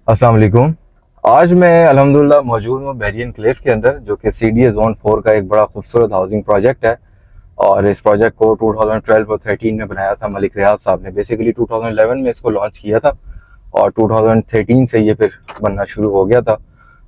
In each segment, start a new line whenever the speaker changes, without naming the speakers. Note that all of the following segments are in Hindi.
अस्सलाम वालेकुम। आज मैं अल्हम्दुलिल्लाह मौजूद हूँ बेरियन क्लेफ के अंदर, जो कि CDA जोन 4 का एक बड़ा खूबसूरत हाउसिंग प्रोजेक्ट है। और इस प्रोजेक्ट को 2012 और 13 में बनाया था मलिक रियाज साहब ने। बेसिकली 2011 में इसको लॉन्च किया था और 2013 से ये फिर बनना शुरू हो गया था।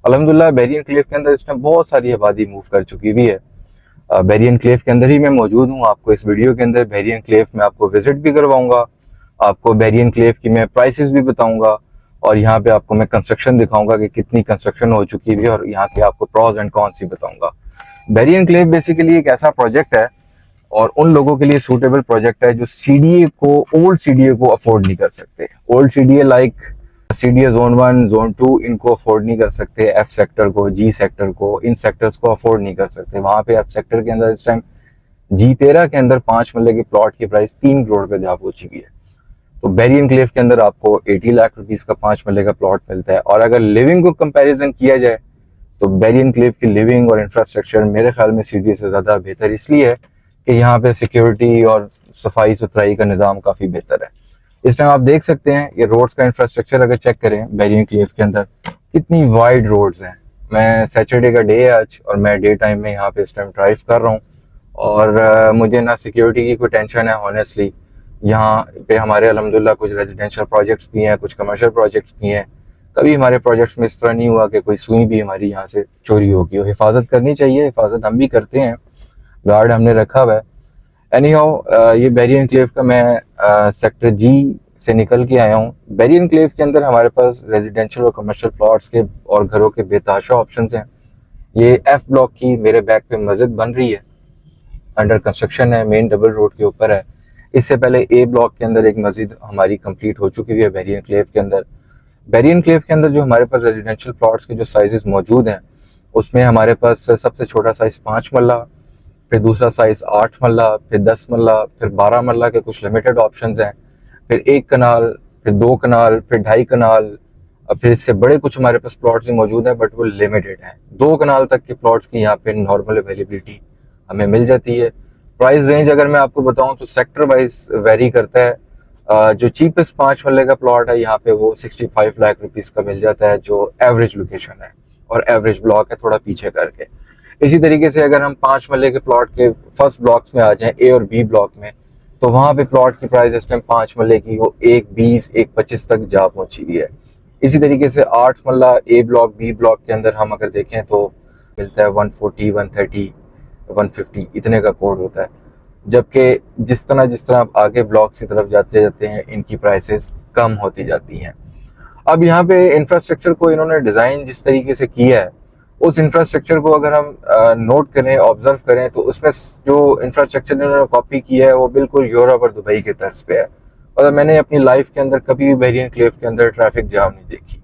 अल्हम्दुलिल्लाह बेरियन क्लेफ के अंदर इस टाइम बहुत सारी आबादी मूव कर चुकी भी है। बेरियन क्लेफ के अंदर ही मैं मौजूद हूँ। आपको इस वीडियो के अंदर बेरियन क्लेफ में आपको विजिट भी करवाऊंगा, आपको बेरियन क्लेफ की मैं प्राइसेस भी बताऊंगा और यहाँ पे आपको मैं कंस्ट्रक्शन दिखाऊंगा कि कितनी कंस्ट्रक्शन हो चुकी है और यहाँ के आपको प्रॉज एंड कॉन्स ही बताऊंगा। बेरियन क्लेफ बेसिकली एक ऐसा प्रोजेक्ट है और उन लोगों के लिए सूटेबल प्रोजेक्ट है जो सीडीए को, ओल्ड सीडीए को अफोर्ड नहीं कर सकते। Old CDA like CDA zone 1 zone 2 इनको अफोर्ड नहीं कर सकते। एफ सेक्टर को, जी सेक्टर को, इन सेक्टर्स को अफोर्ड नहीं कर सकते। वहां पे एफ सेक्टर के अंदर इस टाइम G13 के अंदर 5 मरले के प्लॉट की प्राइस 3 करोड़ पे जा पहुंची है। तो बेरियन क्लेफ के अंदर आपको 80 लाख रुपीस का 5 मरले का प्लॉट मिलता है। और अगर लिविंग को कंपैरिजन किया जाए तो बेरियन क्लेफ की लिविंग और इंफ्रास्ट्रक्चर मेरे ख्याल में सीडीए से ज्यादा बेहतर इसलिए है कि यहाँ पे सिक्योरिटी और सफाई सुथराई का निज़ाम काफी बेहतर है। इस टाइम आप देख सकते हैं ये रोड्स का इंफ्रास्ट्रक्चर अगर चेक करें बेरियन क्लेफ के अंदर कितनी वाइड रोड्स हैं। मैं सैटरडे का डे है आज और मैं डे टाइम में यहाँ पे इस टाइम ड्राइव कर रहा हूँ और मुझे ना सिक्योरिटी की कोई टेंशन है ऑनेस्टली। यहाँ पे हमारे अल्हम्दुलिल्लाह कुछ रेजिडेंशियल प्रोजेक्ट्स भी हैं, कुछ कमर्शियल प्रोजेक्ट्स भी हैं। कभी हमारे प्रोजेक्ट्स में इस तरह नहीं हुआ कि कोई सुई भी हमारी यहाँ से चोरी होगी। और हिफाजत करनी चाहिए, हिफाजत हम भी करते हैं, गार्ड हमने रखा हुआ है। एनी हाउ ये बेरियन क्लेफ का मैं सेक्टर जी से निकल के आया हूँ। बेरियन क्लेफ के अंदर हमारे पास रेजिडेंशियल और कमर्शियल प्लॉट्स के और घरों के बेतहाशा ऑप्शंस हैं। ये एफ ब्लॉक की मेरे बैक पे मस्जिद बन रही है, अंडर कंस्ट्रक्शन है, मेन डबल रोड के ऊपर है। इससे पहले ए ब्लॉक के अंदर एक मस्जिद हमारी कंप्लीट हो चुकी है बेरियन क्लेफ के अंदर। बेरियन क्लेफ के अंदर जो हमारे पास रेजिडेंशियल प्लॉट्स के जो साइजेस मौजूद हैं उसमें हमारे पास सबसे छोटा साइज 5 मरला, फिर दूसरा साइज 8 मरला, फिर 10 मरला, फिर 12 मरला के कुछ लिमिटेड ऑप्शंस हैं, फिर 1 कनाल, फिर 2 कनाल, फिर 2.5 कनाल। अब फिर इससे बड़े कुछ हमारे पास प्लॉट्स भी मौजूद हैं बट वो लिमिटेड हैं। 2 कनाल तक के प्लॉट्स की यहाँ पे नॉर्मल अवेलेबिलिटी हमें मिल जाती है। प्राइस रेंज अगर मैं आपको बताऊं तो सेक्टर वाइज वेरी करता है। जो चीपेस्ट 5 मरले का प्लॉट है यहाँ पे वो 65 लाख रुपीस का मिल जाता है, जो एवरेज लोकेशन है और एवरेज ब्लॉक है थोड़ा पीछे करके। इसी तरीके से अगर हम 5 मरले के प्लॉट के फर्स्ट ब्लॉक्स में आ जाएं, ए और बी ब्लॉक में, तो वहां पे प्लॉट की प्राइस इस टाइम 5 मरले की वो 1.20 1.25 तक जा पहुंची हुई है। इसी तरीके से 8 मरला ए ब्लॉक, बी ब्लॉक के अंदर हम अगर देखें तो मिलता है 140 130 150 इतने का कोड होता है। जबकि जिस तरह आप आगे ब्लॉक्स की तरफ जाते जाते हैं इनकी प्राइसेस कम होती जाती हैं। अब यहाँ पे इंफ्रास्ट्रक्चर को इन्होंने डिज़ाइन जिस तरीके से किया है, उस इंफ्रास्ट्रक्चर को अगर हम नोट करें, ऑब्जर्व करें, तो उसमें जो इंफ्रास्ट्रक्चर इन्होंने कॉपी किया है वो बिल्कुल यूरोप और दुबई के तर्ज पे है। और मैंने अपनी लाइफ के अंदर कभी भी बेरियन क्लेफ के अंदर ट्रैफिक जाम नहीं देखी।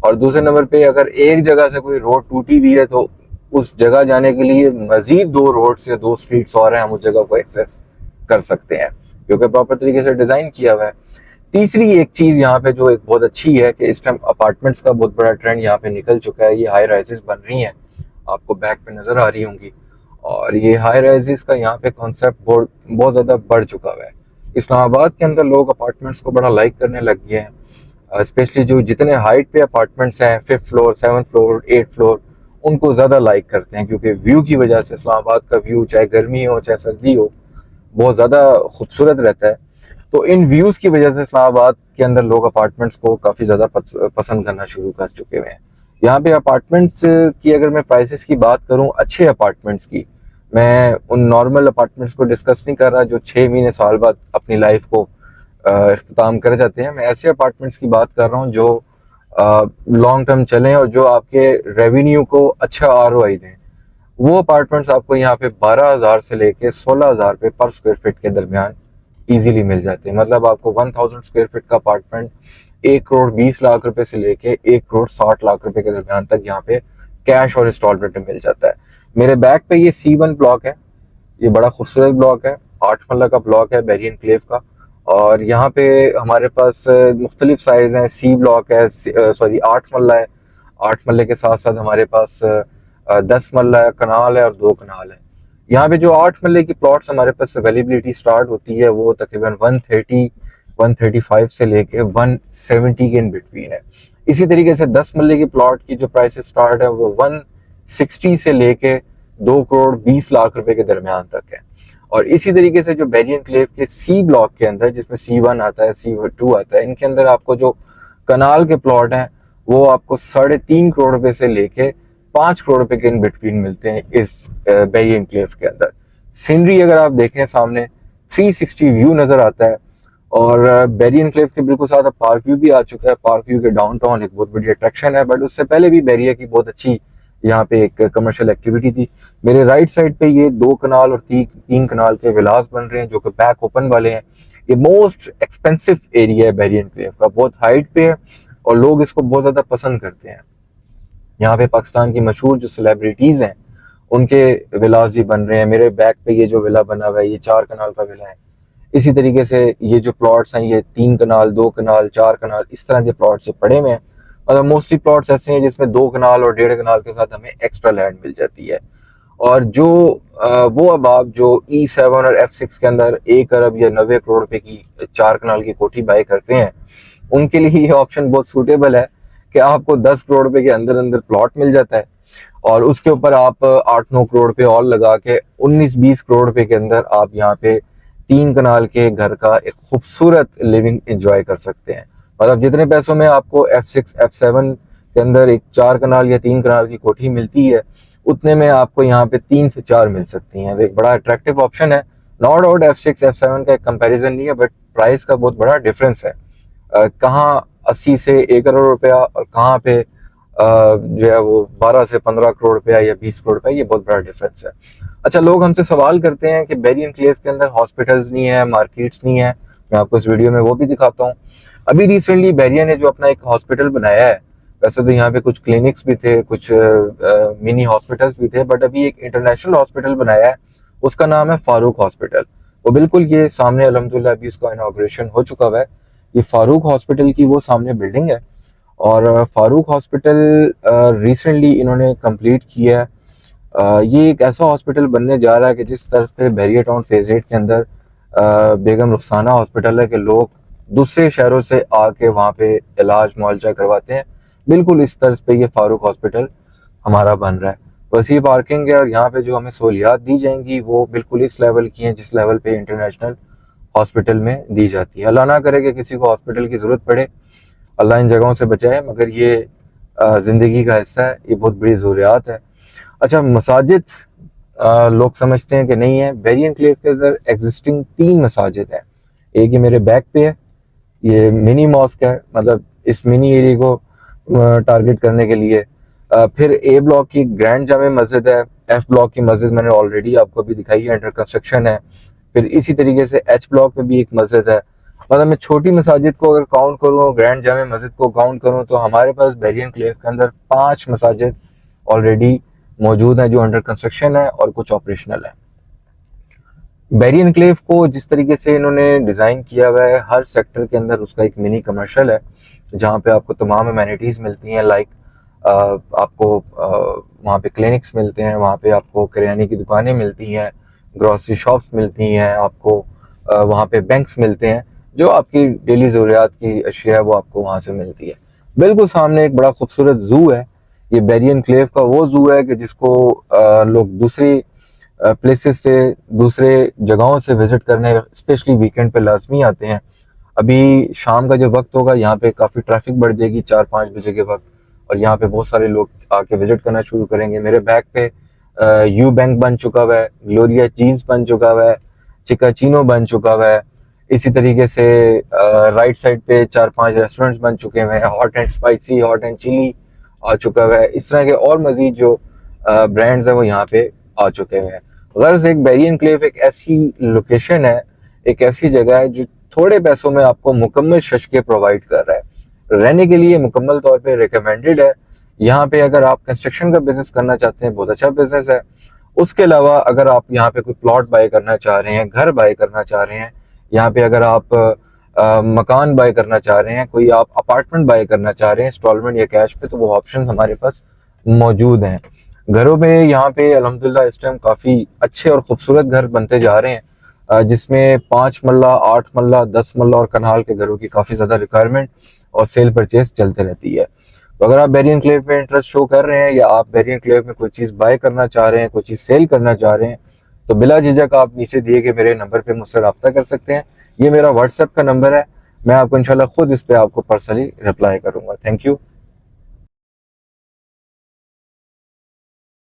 और दूसरे नंबर पे अगर एक जगह से कोई रोड टूटी भी है तो उस जगह जाने के लिए मजीद 2 रोड्स या 2 स्ट्रीट्स और हैं, हम उस जगह को एक्सेस कर सकते हैं क्योंकि प्रॉपर तरीके से डिजाइन किया हुआ है। तीसरी एक चीज यहाँ पे जो एक बहुत अच्छी है कि इस टाइम अपार्टमेंट्स का बहुत बड़ा ट्रेंड यहाँ पे निकल चुका है। ये हाई राइजेस बन रही हैं, आपको बैक पे नजर आ रही होंगी। और ये हाई राइजेस का यहाँ पे कॉन्सेप्ट बहुत ज्यादा बढ़ चुका हुआ है। इस्लामाबाद के अंदर लोग अपार्टमेंट्स को बड़ा लाइक करने लग गए हैं, स्पेशली जो जितने हाइट पे अपार्टमेंट्स हैं, 5th floor, 7th floor, 8th floor, उनको ज्यादा लाइक करते हैं क्योंकि व्यू की वजह से इस्लामाबाद का व्यू चाहे गर्मी हो चाहे सर्दी हो बहुत ज्यादा खूबसूरत रहता है। तो इन व्यूज की वजह से इस्लामाबाद के अंदर लोग अपार्टमेंट्स को काफी ज्यादा पसंद करना शुरू कर चुके हुए हैं। यहाँ पे अपार्टमेंट्स की अगर मैं प्राइसेस की बात करूं, अच्छे अपार्टमेंट्स की, मैं उन नॉर्मल अपार्टमेंट्स को डिस्कस नहीं कर रहा जो 6 महीने साल बाद अपनी लाइफ को इख्तिताम कर जाते हैं। मैं ऐसे अपार्टमेंट्स की बात कर रहा हूँ जो लॉन्ग टर्म चलें और जो आपके रेवेन्यू को अच्छा ROI दें। वो अपार्टमेंट्स आपको यहाँ पे 12,000 से लेके 16,000 रुपये पर स्क्वायर फीट के दरमियान इजीली मिल जाते हैं। मतलब आपको 1000 स्क्वायर फीट का अपार्टमेंट 1 करोड़ 20 लाख रुपए से लेके 1 करोड़ 60 लाख रुपए के दरमियान तक यहाँ पे कैश और इंस्टॉलमेंट में मिल जाता है। मेरे बैक पे ये C1 ब्लॉक है, ये बड़ा खूबसूरत ब्लॉक है, 8 मरला का ब्लॉक है बेरियन क्लेफ का। और यहाँ पे हमारे पास मुख्तलिफ साइज हैं। C ब्लॉक है, सॉरी 8 मरला है। 8 मरले के साथ साथ हमारे पास 10 मरला कनाल है और 2 कनाल है। यहाँ पे जो 8 मरले की प्लॉट्स हमारे पास अवेलेबिलिटी स्टार्ट होती है वो तकरीबन 130 135 से लेके 170 के इन बिटवीन है। इसी तरीके से 10 मरले की प्लॉट की जो प्राइस स्टार्ट है वो 160 से लेके 2 करोड़ 20 लाख रुपए के दरमियान तक है। और इसी तरीके से जो बैरियर एनक्लेव के सी ब्लॉक के अंदर, जिसमें C1 आता है, C2 आता है, इनके अंदर आपको जो कनाल के प्लॉट हैं वो आपको 3.5 करोड़ रुपए से लेके 5 करोड़ रुपए के इन बिटवीन मिलते हैं इस बैरियर एनक्लेव के अंदर। सीनरी अगर आप देखें सामने 360 व्यू नजर आता है। और बैरियर एनक्लेव के बिल्कुल साथ अब पार्क व्यू भी आ चुका है। पार्क व्यू के डाउनटाउन एक बहुत बड़ी अट्रैक्शन है, बट उससे पहले भी बैरियर की बहुत अच्छी यहाँ पे एक कमर्शियल एक्टिविटी थी। मेरे राइट साइड पे ये 2 कनाल और 3 कनाल के विलास बन रहे हैं जो कि बैक ओपन वाले हैं। ये मोस्ट एक्सपेंसिव एरिया है बैरियर एनक्लेव का, बहुत हाइट पे है और लोग इसको बहुत ज्यादा पसंद करते हैं। यहाँ पे पाकिस्तान की मशहूर जो सेलिब्रिटीज हैं उनके विलास भी बन रहे हैं। मेरे बैक पे ये जो विला बना हुआ है ये 4 कनाल का विला है। इसी तरीके से ये जो प्लॉट्स हैं ये 3 कनाल, 2 कनाल, 4 कनाल, इस तरह के प्लॉट से पड़े हुए हैं। मतलब मोस्टली प्लॉट्स ऐसे हैं जिसमें 2 कनाल और 1.5 कनाल के साथ हमें एक्स्ट्रा लैंड मिल जाती है। और जो वो अब आप जो E7 और F6 के अंदर 1 अरब या 90 करोड़ रुपए की 4 कनाल की कोठी बाय करते हैं, उनके लिए ये ऑप्शन बहुत सूटेबल है कि आपको 10 करोड़ रुपए के अंदर अंदर प्लॉट मिल जाता है और उसके ऊपर आप 8-9 करोड़ रुपए और लगा के 19-20 करोड़ रुपए के अंदर आप यहाँ पे 3 कनाल के घर का एक खूबसूरत लिविंग एंजॉय कर सकते हैं। मतलब जितने पैसों में आपको F6 F7 के अंदर एक 4 कनाल या 3 कनाल की कोठी मिलती है, उतने में आपको यहाँ पे 3 से 4 मिल सकती हैं। एक बड़ा अट्रैक्टिव ऑप्शन है। नो डाउट F6 F7 का एक कंपैरिजन नहीं है, बट प्राइस का बहुत बड़ा डिफरेंस है। कहाँ 80 से 1 करोड़ रुपया और कहाँ पे जो है वो 12 से 15 करोड़ रुपया या 20 करोड़ रुपया, ये बहुत बड़ा डिफरेंस है। अच्छा, लोग हमसे सवाल करते हैं कि बैरियर एनक्लेव के अंदर हॉस्पिटल्स नहीं है, मार्केट्स नहीं है। मैं आपको इस वीडियो में वो भी दिखाता हूँ। अभी रिसेंटली बैरियर ने जो अपना एक हॉस्पिटल बनाया है, वैसे तो यहाँ पे कुछ क्लिनिक्स भी थे, कुछ मिनी हॉस्पिटल्स भी थे, बट अभी एक इंटरनेशनल हॉस्पिटल बनाया है, उसका नाम है फारूक हॉस्पिटल। वो बिल्कुल ये सामने अल्हम्दुलिल्लाह अभी उसका इनॉग्रेशन हो चुका हुआ है। ये फारूक हॉस्पिटल की वो सामने बिल्डिंग है और फारूक हॉस्पिटल रिसेंटली इन्होंने कंप्लीट किया है। ये एक ऐसा हॉस्पिटल बनने जा रहा है कि जिस तरह पे बैरियर टाउन फेज 8 के अंदर बेगम रुखसाना हॉस्पिटल है कि लोग दूसरे शहरों से आके वहाँ पे इलाज मुआवजा करवाते हैं, बिल्कुल इस तर्ज पे ये फारूक हॉस्पिटल हमारा बन रहा है। वसी पार्किंग है और यहाँ पे जो हमें सहूलियात दी जाएंगी वो बिल्कुल इस लेवल की हैं जिस लेवल पे इंटरनेशनल हॉस्पिटल में दी जाती है। अल्लाह ना करे कि किसी को हॉस्पिटल की ज़रूरत पड़े, अल्लाह इन जगहों से बचाए, मगर ये ज़िंदगी का हिस्सा है, ये बहुत बड़ी ज़रूरियात है। अच्छा, मसाजिद लोग समझते हैं कि नहीं है। बैरियर एनक्लेव के अंदर एग्जिस्टिंग 3 मसाजिद हैं। एक ये मेरे बैक पे है, ये मिनी मॉस्क है, मतलब इस मिनी एरिया को टारगेट करने के लिए। फिर ए ब्लॉक की ग्रैंड जामे मस्जिद है। F ब्लॉक की मस्जिद मैंने ऑलरेडी आपको भी दिखाई है, अंडर कंस्ट्रक्शन है। फिर इसी तरीके से H ब्लॉक में भी एक मस्जिद है। मतलब मैं छोटी मसाजिद को अगर काउंट करूँ, ग्रैंड जामे मस्जिद को काउंट करूँ, तो हमारे पास बैरियर एनक्लेव के अंदर 5 मसाजिद ऑलरेडी मौजूद हैं जो अंडर कंस्ट्रक्शन है और कुछ ऑपरेशनल है। बैरियर एनक्लेव को जिस तरीके से इन्होंने डिज़ाइन किया हुआ है, हर सेक्टर के अंदर उसका एक मिनी कमर्शियल है जहाँ पे आपको तमाम अमेनिटीज़ मिलती हैं। लाइक आपको वहाँ पे क्लिनिक्स मिलते हैं, वहाँ पे आपको किराने की दुकानें मिलती हैं, ग्रॉसरी शॉप्स मिलती हैं, आपको वहाँ पे बैंक्स मिलते हैं, जो आपकी डेली ज़रूरियात की अशिया है वो आपको वहाँ से मिलती है। बिल्कुल सामने एक बड़ा खूबसूरत ज़ू है। ये बैरियर एनक्लेव का वो ज़ू है कि जिसको लोग दूसरी प्लेसेस से, दूसरे जगहों से विजिट करने स्पेशली वीकेंड पे लाजमी आते हैं। अभी शाम का जो वक्त होगा यहाँ पे काफ़ी ट्रैफिक बढ़ जाएगी 4-5 बजे के वक्त, और यहाँ पे बहुत सारे लोग आके विजिट करना शुरू करेंगे। मेरे बैक पे यू बैंक बन चुका हुआ है, ग्लोरिया चीज बन चुका हुआ है, चिकाचीनो बन चुका हुआ है। इसी तरीके से राइट साइड पे 4-5 रेस्टोरेंट्स बन चुके हुए हैं। Hot and spicy, hot and chilli आ चुका हुआ है। इस तरह के और मजीद जो ब्रांड्स हैं वो यहाँ पे आ चुके हुए हैं। गर्ज एक बैरियर एनक्लेव एक ऐसी लोकेशन है, एक ऐसी जगह है जो थोड़े पैसों में आपको मुकम्मल शशके प्रोवाइड कर रहा है। रहने के लिए मुकम्मल तौर पे रिकमेंडेड है। यहाँ पे अगर आप कंस्ट्रक्शन का बिजनेस करना चाहते हैं, बहुत अच्छा बिजनेस है। उसके अलावा अगर आप यहाँ पे कोई प्लॉट बाय करना चाह रहे हैं, घर बाय करना चाह रहे हैं, यहाँ पे अगर आप मकान बाय करना चाह रहे हैं, कोई आप अपार्टमेंट बाय करना चाह रहे हैं इंस्टॉलमेंट या कैश पे, तो वो ऑप्शन हमारे पास मौजूद हैं। घरों में यहाँ पे अल्हम्दुलिल्लाह इस टाइम काफ़ी अच्छे और खूबसूरत घर बनते जा रहे हैं, जिसमें 5 मल्ला, 8 मल्ला, 10 मल्ला और कनाल के घरों की काफ़ी ज़्यादा रिक्वायरमेंट और सेल परचेज चलते रहती है। तो अगर आप बैरियर एनक्लेव में इंटरेस्ट शो कर रहे हैं या आप बैरियर एनक्लेव में कोई चीज़ बाय करना चाह रहे हैं, कोई चीज़ सेल करना चाह रहे हैं, तो बिला झिझक आप नीचे दिए गए मेरे नंबर पे मुझसे रब्ता कर सकते हैं। ये मेरा व्हाट्सएप का नंबर है, मैं आपको इंशाल्लाह खुद इस पे आपको पर्सनली रिप्लाई करूंगा। Thank you.